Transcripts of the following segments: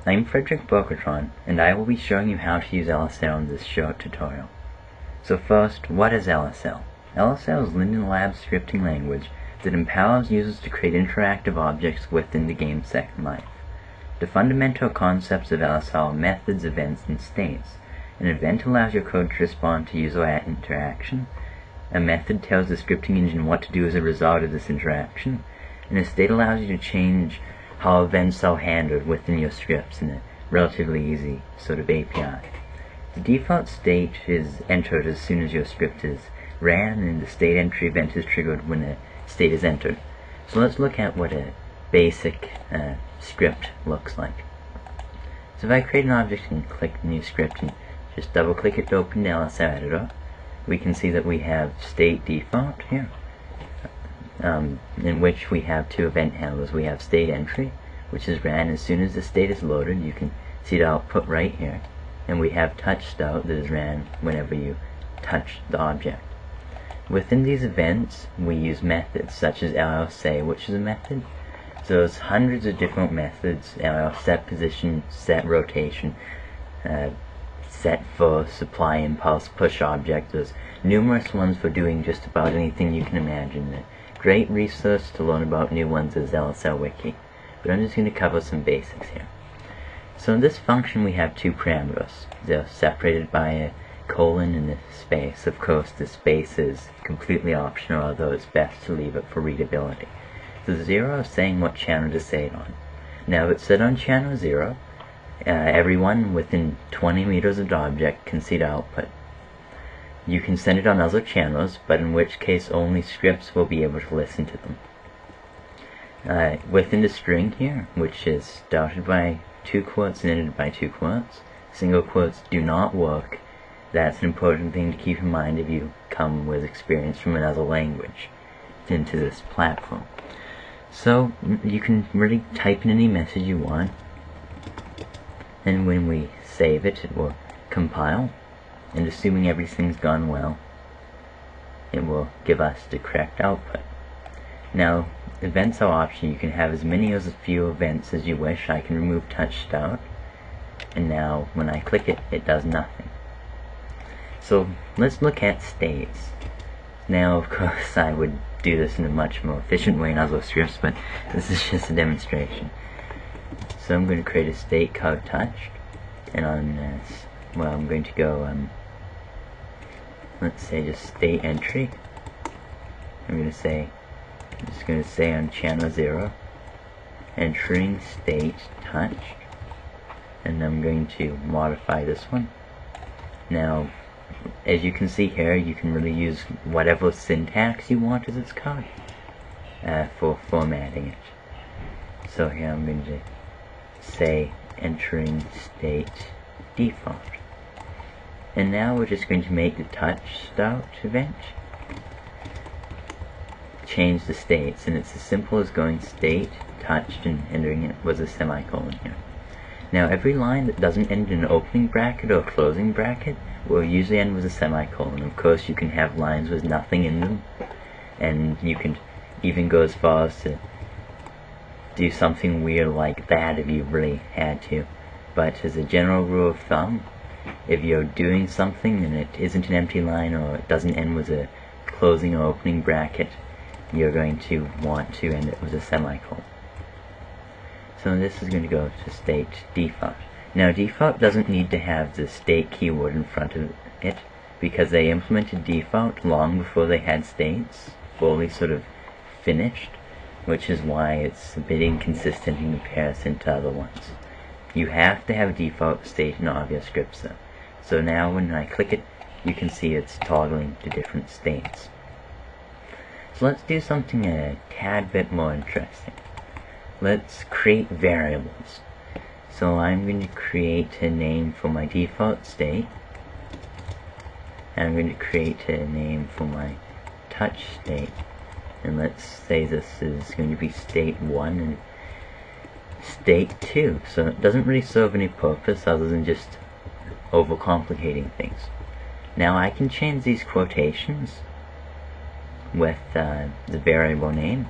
I'm Fredrick Borkotron, and I will be showing you how to use LSL in this short tutorial. So first, what is LSL? LSL is Linden Labs scripting language that empowers users to create interactive objects within the game's Second Life. The fundamental concepts of LSL are methods, events, and states. An event allows your code to respond to user interaction. A method tells the scripting engine what to do as a result of this interaction. And a state allows you to change how events are handled within your scripts in a relatively easy sort of API. The default state is entered as soon as your script is ran, and the state entry event is triggered when a state is entered. So let's look at what a basic script looks like. So if I create an object and click New Script and just double click it to open the LSL editor, we can see that we have state default here, in which we have two event handlers. We have state entry, which is ran as soon as the state is loaded. You can see the output right here. And we have touch start that is ran whenever you touch the object. Within these events, we use methods such as LSL, which is a method. So there's hundreds of different methods: set position, set rotation, set for supply impulse, push object. There's numerous ones for doing just about anything you can imagine. A great resource to learn about new ones is LSL Wiki, but I'm just going to cover some basics here. So in this function we have two parameters. They're separated by a colon and a space. Of course, the space is completely optional, although it's best to leave it for readability. The 0 is saying what channel to say it on. Now if it's set on channel 0, everyone within 20 meters of the object can see the output. You can send it on other channels, but in which case only scripts will be able to listen to them. Within the string here, which is started by 2 quotes and ended by 2 quotes, single quotes do not work. That's an important thing to keep in mind if you come with experience from another language into this platform. So you can really type in any message you want, and when we save it, it will compile, and assuming everything's gone well, it will give us the correct output. Now, events are optional. You can have as many or as few events as you wish. I can remove touch start, and now when I click it, it does nothing. So let's look at states. Now, of course, I would do this in a much more efficient way in other scripts, but this is just a demonstration. So I'm going to create a state called touched, and on well, I'm going to go let's say just state entry. I'm just going to say on channel 0, entering state touched, and I'm going to modify this one. Now, as you can see here, you can really use whatever syntax you want as its code for formatting it. So here I'm going to say entering state default. And now we're just going to make the touch start event change the states, and it's as simple as going state touched and entering it with a semicolon here. Now every line that doesn't end in an opening bracket or a closing bracket will usually end with a semicolon. Of course, you can have lines with nothing in them, and you can even go as far as to do something weird like that if you really had to. But as a general rule of thumb, if you're doing something and it isn't an empty line or it doesn't end with a closing or opening bracket, you're going to want to end it with a semicolon. So this is going to go to state default. Now default doesn't need to have the state keyword in front of it, because they implemented default long before they had states fully sort of finished, which is why it's a bit inconsistent in comparison to other ones. You have to have a default state in all of your scripts though. So now when I click it, you can see it's toggling to different states. So let's do something a tad bit more interesting. Let's create variables. So I'm going to create a name for my default state, and I'm going to create a name for my touch state, and let's say this is going to be state 1 and state 2. So it doesn't really serve any purpose other than just overcomplicating things. Now I can change these quotations with the variable name,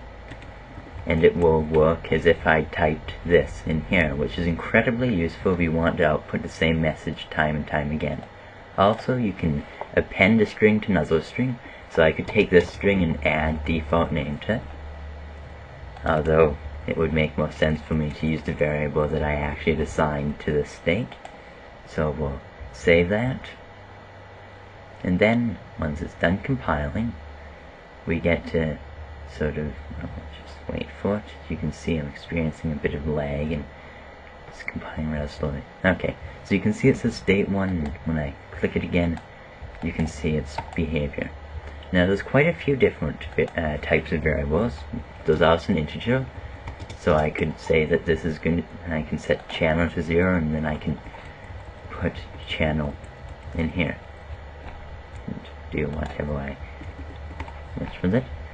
and it will work as if I typed this in here, which is incredibly useful if you want to output the same message time and time again. Also, you can append a string to another string, so I could take this string and add default name to it, although it would make more sense for me to use the variable that I actually assigned to the state. So we'll save that, and then once it's done compiling, we get to sort of, just wait for it. As you can see, I'm experiencing a bit of lag and it's compiling rather slowly. Okay, so you can see it says state 1, and when I click it again, you can see its behavior. Now there's quite a few different types of variables. There's also an integer, so I could say that this is going to, I can set channel to 0, and then I can put channel in here and do whatever I wish with it.